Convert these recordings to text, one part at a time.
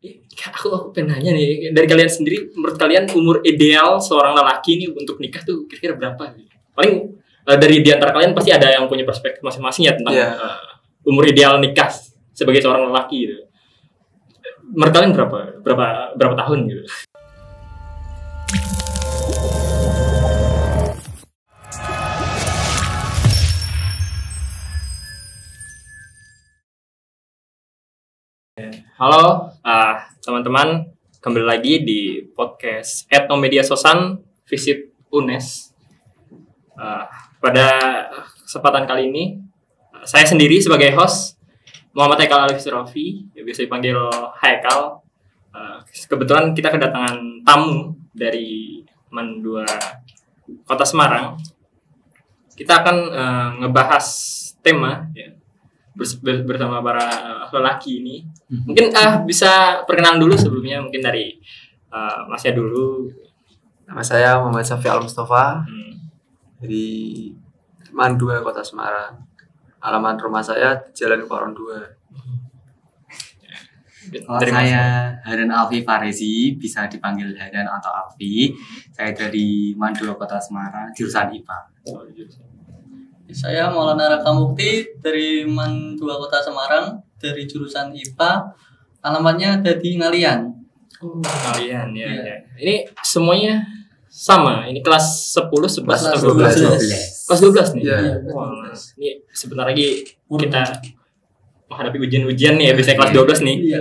Aku pengen nanya nih, dari kalian sendiri, menurut kalian umur ideal seorang lelaki ini untuk nikah tuh kira-kira berapa? Paling dari di antara kalian pasti ada yang punya perspektif masing-masing ya tentang umur ideal nikah sebagai seorang lelaki gitu. Menurut kalian berapa tahun gitu? Halo teman-teman, kembali lagi di podcast Etnomedia Sosan Visit UNES. Pada kesempatan kali ini, saya sendiri sebagai host Muhammad Haikal Alif Sirafi, biasa dipanggil Haikal. Kebetulan kita kedatangan tamu dari MAN 2 Kota Semarang. Kita akan ngebahas tema ya, bersama para lelaki ini. Mungkin bisa perkenalan dulu sebelumnya, mungkin dari Masnya dulu. Nama saya Muhammad Syafi Al Mustafa dari MAN 2 Kota Semarang. Alamat rumah saya Jalan Koron 2. Kalau saya Haran Alfi Farezi, bisa dipanggil Haran atau Alfi. Saya dari MAN 2 Kota Semarang, jurusan IPA. Saya Maulana Raka Mukti dari MAN 2 Kota Semarang, dari jurusan IPA. Alamatnya ada di Ngalian. Ngalian ya. Ini semuanya sama. Ini kelas 10, 11 atau 12? Kelas 12 nih. Ya. Wah, ini sebentar lagi kita menghadapi ujian-ujian nih ya, biasanya kelas 12 nih. Iya.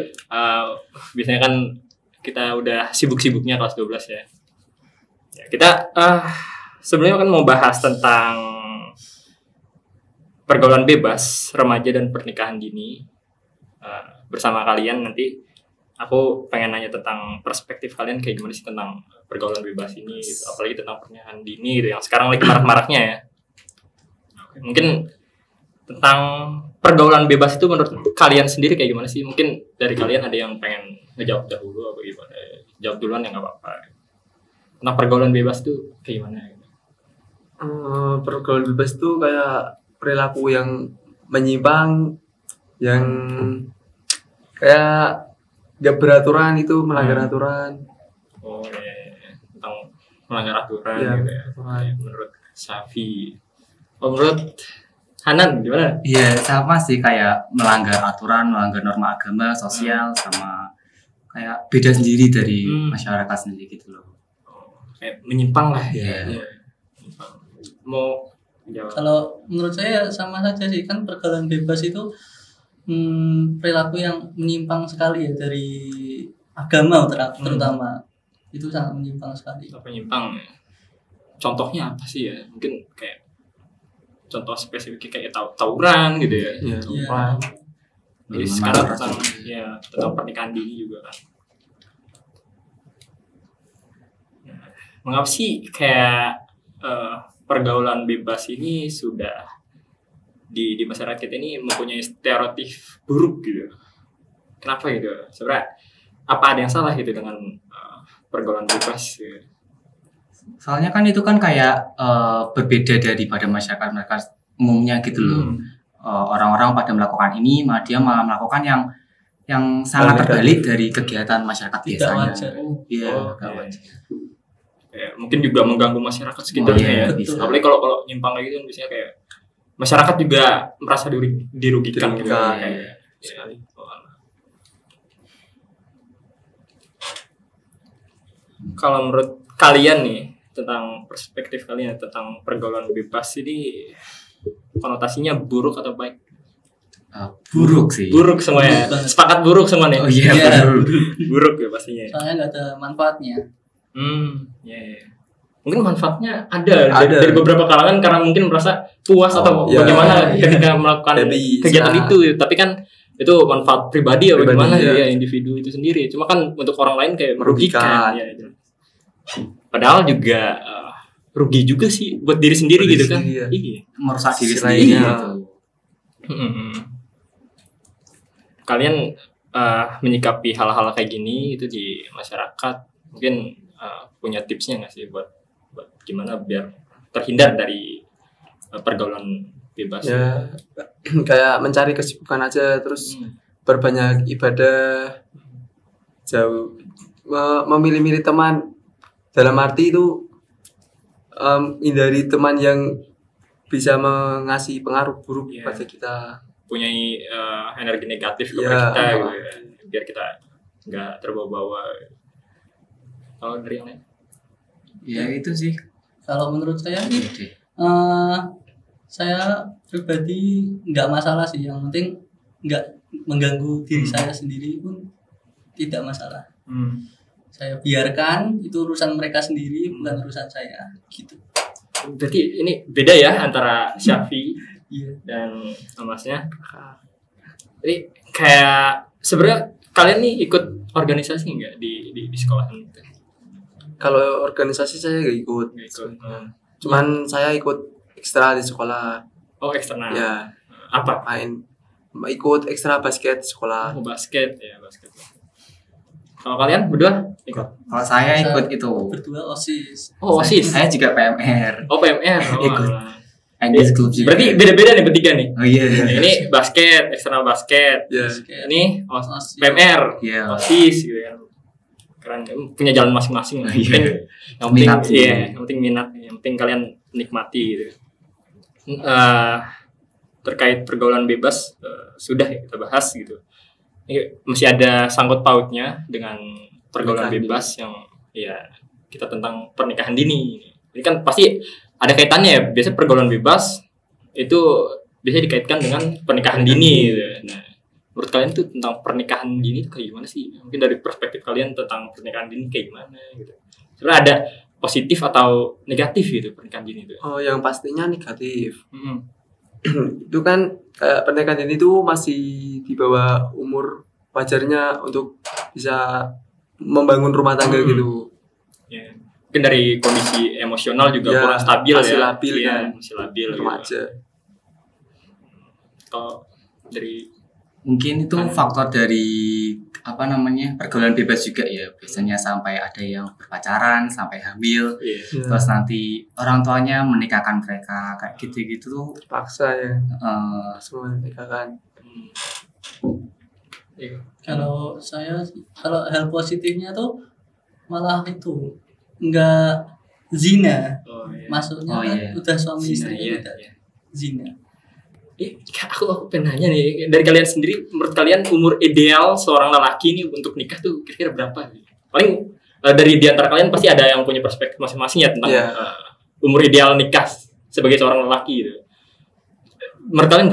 Biasanya kan kita udah sibuk-sibuknya kelas 12 ya. Kita sebenarnya kan mau bahas tentang pergaulan bebas remaja dan pernikahan dini. Bersama kalian nanti aku pengen nanya tentang perspektif kalian kayak gimana sih tentang pergaulan bebas ini gitu. Apalagi tentang pernikahan dini gitu, yang sekarang lagi marak-maraknya ya. Mungkin tentang pergaulan bebas itu menurut kalian sendiri kayak gimana sih? Mungkin dari kalian ada yang pengen ngejawab dahulu atau gimana? Jawab duluan ya nggak apa-apa. Tentang pergaulan bebas itu kayak gimana? Pergaulan bebas itu kayak perilaku yang menyimpang, yang kayak gak beraturan, itu melanggar aturan. Oh ya. Tentang melanggar aturan gitu ya. Menurut Safi. Menurut Hanan gimana? Iya, sama sih, kayak melanggar aturan, melanggar norma agama, sosial, sama kayak beda sendiri dari masyarakat sendiri gitu loh. Kayak menyimpang lah ya. Iya. Mau jawab? Kalau menurut saya sama saja sih, kan pergaulan bebas itu perilaku yang menyimpang sekali ya dari agama terutama. Itu sangat menyimpang sekali. Menyimpang ya. Contohnya apa sih ya? Mungkin kayak contoh spesifik kayak tawuran gitu ya. Iya. Jadi sekarang tentang pernikahan dini juga kan. Mengapa sih kayak pergaulan bebas ini sudah di masyarakat kita ini mempunyai stereotip buruk gitu? Kenapa gitu? Sebenarnya apa ada yang salah gitu dengan pergaulan bebas? Gitu? Soalnya kan itu kan kayak berbeda daripada masyarakat umumnya gitu loh. Orang-orang pada melakukan ini, dia malah melakukan yang sangat terbalik dari kegiatan masyarakat biasanya. Iya, gak wajar. Ya, mungkin juga mengganggu masyarakat sekitarnya ya. Apalagi kalau nyimpang kayak gitu biasanya kayak masyarakat juga merasa dirugikan gitu. Kalau menurut kalian nih, tentang perspektif kalian tentang pergaulan bebas ini konotasinya buruk atau baik? Buruk sih. Buruk semuanya. Sepakat buruk semua nih. Oh iya. Buruk ya pastinya. Soalnya nggak ada manfaatnya. Ya. Mungkin manfaatnya ada. Dari beberapa kalangan karena mungkin merasa puas atau bagaimana ketika melakukan kegiatan itu. Tapi kan itu manfaat pribadi ya bagaimana ya individu itu sendiri. Cuma kan untuk orang lain kayak merugikan. Ya. Padahal juga rugi juga sih buat diri sendiri gitu kan. Iya. Merusak diri sendiri gitu. Kalian menyikapi hal-hal kayak gini itu di masyarakat mungkin punya tipsnya nggak sih buat gimana biar terhindar dari pergaulan bebas? Ya, kayak mencari kesibukan aja, terus berbanyak ibadah, jauh memilih-milih teman dalam arti itu hindari teman yang bisa mengasih pengaruh buruk pada kita, punya energi negatif kepada Iya. kita gitu ya. Biar kita nggak terbawa-bawa. Kalau dari yang lain? Ya itu sih. Kalau menurut saya sih Oke. saya pribadi nggak masalah sih, yang penting nggak mengganggu diri saya sendiri pun tidak masalah. Saya biarkan itu urusan mereka sendiri, bukan urusan saya gitu. Berarti ini beda ya antara Syafi Iya. dan Masnya. Jadi kayak sebenarnya kalian nih ikut organisasi nggak di sekolah itu? Kalau organisasi saya nggak ikut. Nggak ikut. Cuman saya ikut ekstra di sekolah. Oh, eksternal. Ya, Apa? ikut ekstra basket sekolah. Oh, basket ya, basket. Kalau kalian berdua ikut? Kalau saya ikut itu. Berdua OSIS. Oh, OSIS. Saya juga PMR. Oh, PMR. Oh, Ikut. alah. English Club juga. Berarti beda-beda nih bertiga nih. Oh iya. Ini basket, eksternal basket. Ya, Ini OSIS. PMR, Iya. OSIS gitu kan. Keren, punya jalan masing-masing. Yang penting, yang penting, Minat sih. iya, yang penting minat, yang penting kalian nikmati gitu. Terkait pergaulan bebas sudah ya kita bahas gitu. Ini masih ada sangkut pautnya dengan pergaulan Pernikahan bebas yang ya kita tentang pernikahan dini. Ini kan pasti ada kaitannya ya. Biasanya pergaulan bebas itu biasanya dikaitkan dengan pernikahan dini gitu. Nah, menurut kalian tuh tentang pernikahan dini itu kayak gimana sih? Mungkin dari perspektif kalian tentang pernikahan dini kayak gimana gitu. Sebenarnya ada positif atau negatif gitu pernikahan dini itu. oh yang pastinya negatif. Hmm. Itu kan pernikahan dini itu masih di bawah umur wajarnya untuk bisa membangun rumah tangga gitu. Ya. Mungkin dari kondisi emosional juga Ya, kurang stabil masih ya. labil Iya, kan. masih labil gitu. Remaja. Kalau dari Mungkin itu faktor dari apa namanya pergaulan bebas juga ya. Biasanya sampai ada yang berpacaran sampai hamil, iya. Ya, terus nanti orang tuanya menikahkan mereka kayak gitu-gitu tuh. paksa ya eh, semua nikahkan. Iya. Kalau saya, kalau hal positifnya tuh malah itu nggak zina. Oh, iya. Maksudnya Oh, kan iya. udah suami Zina, istri iya, tidak iya. zina. Aku pengen nanya nih dari kalian sendiri, menurut kalian umur ideal seorang lelaki nih untuk nikah tuh kira-kira berapa? Paling dari di antara kalian pasti ada yang punya perspektif masing-masing ya tentang Iya. Umur ideal nikah sebagai seorang lelaki gitu. Menurut kalian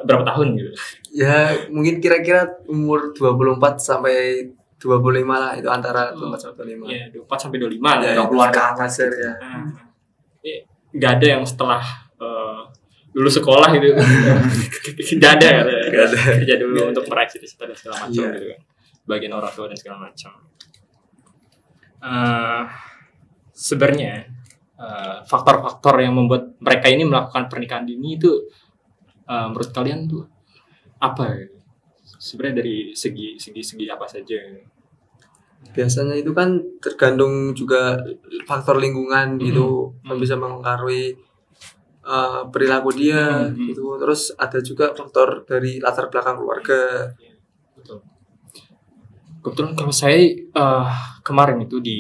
berapa tahun gitu? Ya mungkin kira-kira umur 24 sampai 25 lah, itu antara 24 sampai 25. Ya, 24 sampai 25 lah. Ya, Kalau keluar ke atas wajar ya. Nah, nggak ada yang setelah lulus sekolah gitu. Nggak ada. Kerja dulu untuk meraih cita-cita dan segala macam Iya. gitu kan. Bagian orang tua dan segala macam. Sebenarnya faktor-faktor yang membuat mereka ini melakukan pernikahan dini itu menurut kalian tuh apa? Sebenarnya dari segi apa saja? Biasanya itu kan tergantung juga faktor lingkungan gitu, yang bisa mempengaruhi perilaku dia gitu. Terus ada juga faktor dari latar belakang keluarga. Betul. Kebetulan kalau saya kemarin itu di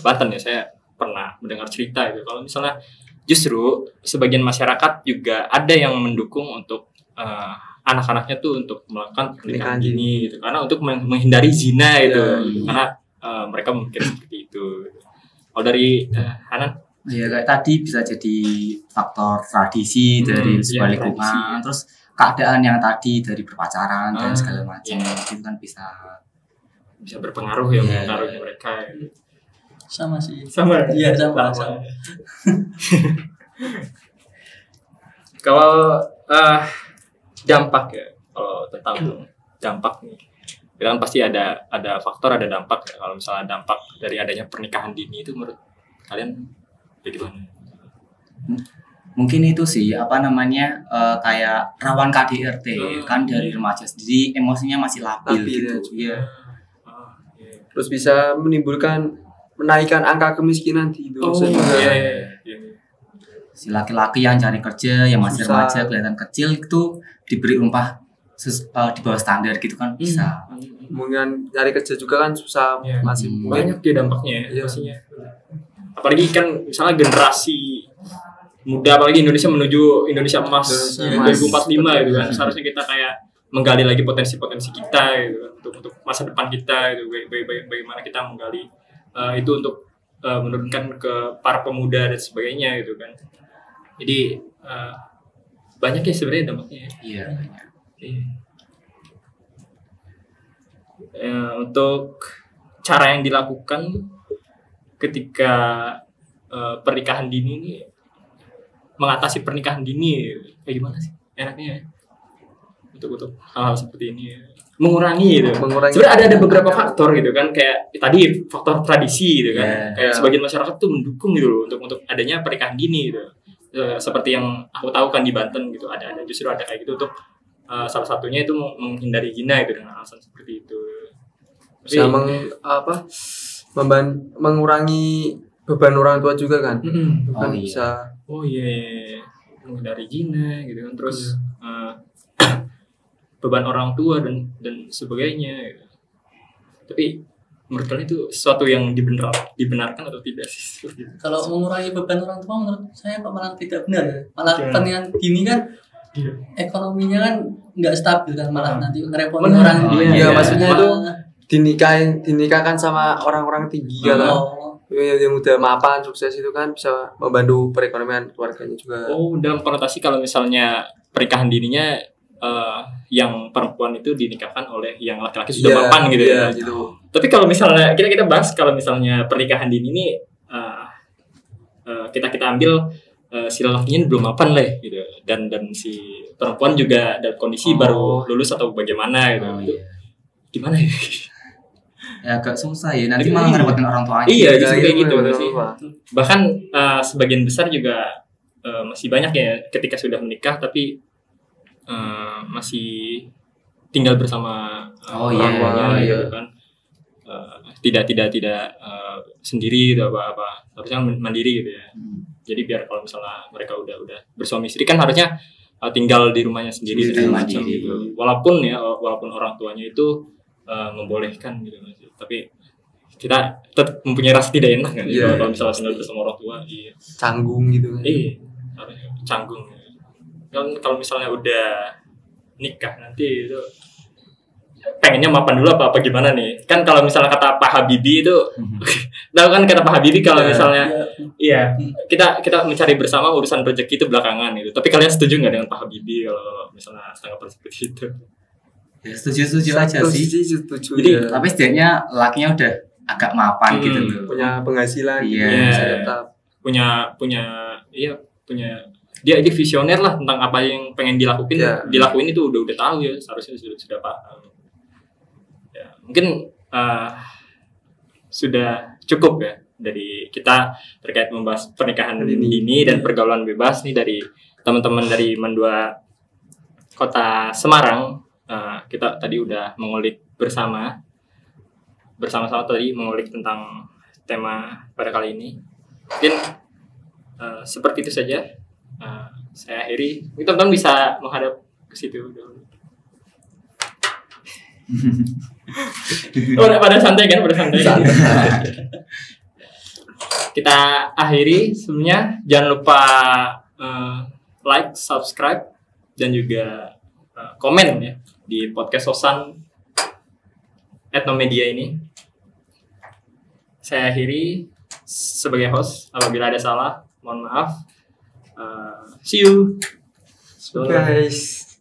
Banten ya, saya pernah mendengar cerita itu kalau misalnya justru sebagian masyarakat juga ada yang mendukung untuk anak-anaknya tuh untuk melakukan pernikahan dini gitu, karena untuk menghindari zina gitu, karena mereka mungkin seperti itu. Kalau dari Hanan? Ya kayak tadi bisa jadi faktor tradisi dari sebuah ya, lingkungan, tradisi. terus keadaan yang tadi dari berpacaran dan segala macam, iya. itu kan bisa berpengaruh ya, mempengaruhi mereka. Sama sih. Sama. Iya, sama. Kalau dampak ya, kalau tentang dampak nih, kita kan pasti ada faktor, ada dampak ya. Kalau misalnya dampak dari adanya pernikahan dini itu menurut kalian bagaimana? mungkin itu sih apa namanya kayak rawan KDRT kan dari remaja sendiri emosinya masih labil gitu ya. Terus bisa menimbulkan menaikkan angka kemiskinan di Indonesia juga. Si laki-laki yang cari kerja yang masih Susah. remaja kelihatan kecil itu diberi upah di bawah standar gitu kan bisa. Mungkin nyari kerja juga kan susah, masih banyak ya dampaknya Iya. pastinya. Apalagi kan misalnya generasi muda, apalagi Indonesia menuju Indonesia emas Indonesia emas. 2045 gitu kan. Seharusnya kita kayak menggali lagi potensi-potensi kita gitu kan, untuk masa depan kita gitu. Bagaimana kita menggali itu untuk menurunkan ke para pemuda dan sebagainya gitu kan. Jadi banyak ya sebenarnya dampaknya. Iya. Untuk cara yang dilakukan ketika pernikahan dini ini, mengatasi pernikahan dini kayak gimana sih enaknya ya? Untuk hal-hal seperti ini mengurangi gitu. Sebenarnya ada beberapa faktor gitu kan, kayak tadi faktor tradisi gitu kan. Kayak sebagian masyarakat tuh mendukung gitu loh untuk adanya pernikahan dini gitu. Seperti yang aku tahu kan di Banten gitu, justru ada kayak gitu untuk salah satunya itu menghindari zina gitu dengan alasan seperti itu. Bisa mengurangi beban orang tua juga kan. Kan bisa menghindari zina gitu kan, terus beban orang tua dan sebagainya gitu. Tapi menurut kalian itu sesuatu yang dibenarkan atau tidak sih? Kalau mengurangi beban orang tua menurut saya kok malah tidak benar ya. Malah pernikahan dini kan ekonominya kan nggak stabil kan, malah nanti ngerepotin orang. Iya, maksudnya itu dinikahkan sama orang-orang tinggi kan. Yang udah mapan sukses itu kan bisa membantu perekonomian keluarganya juga. Dalam konotasi kalau misalnya pernikahan dininya yang perempuan itu dinikahkan oleh yang laki-laki sudah mapan gitu ya. Gitu. Tapi kalau misalnya kita bahas kalau misalnya pernikahan dini ini kita ambil si lelakinya belum mapan lah gitu, dan si perempuan juga dalam kondisi baru lulus atau bagaimana gitu. Gimana ya? Ya agak susah ya, nanti malah ngerepotin orang tuanya. Iya, justru kayak gitu sih. Bahkan sebagian besar juga masih banyak ya ketika sudah menikah tapi masih tinggal bersama orang tuanya gitu kan. Tidak sendiri gitu apa harusnya mandiri gitu ya. Jadi biar kalau misalnya mereka udah bersuami istri kan harusnya tinggal di rumahnya sendiri gitu. Walaupun orang tuanya itu membolehkan gitu, tapi kita tetap mempunyai rasa tidak enak kan kalau misalnya tinggal bersama orang tua. Canggung gitu kan. Canggung kan. Kalau misalnya udah nikah nanti itu pengennya mapan dulu apa gimana nih kan. Kalau misalnya kata Pak Habibie itu tahu kan kata Pak Habibie kalau misalnya kita mencari bersama, urusan rezeki itu belakangan gitu. Tapi kalian setuju nggak dengan Pak Habibie kalau misalnya tanggapan seperti itu? Ya setuju aja sih. Setuju. Jadi tapi setidaknya lakinya udah agak mapan gitu loh. Punya penghasilan bisa tetap. Punya dia visioner lah tentang apa yang pengen dilakuin itu udah tahu ya, seharusnya sudah paham. Ya, mungkin sudah cukup ya dari kita terkait membahas pernikahan dini dan pergaulan bebas nih dari teman-teman dari Mendua Kota Semarang. Kita tadi udah mengulik bersama-sama tadi mengulik tentang tema pada kali ini. Mungkin seperti itu saja. Saya akhiri. Teman-teman bisa menghadap ke situ dulu. Pada santai kan, Kita akhiri sebelumnya. Jangan lupa like, subscribe, dan juga komen ya di podcast Sosan Etnomedia ini. Saya akhiri sebagai host. Apabila ada salah, mohon maaf. See you. Guys.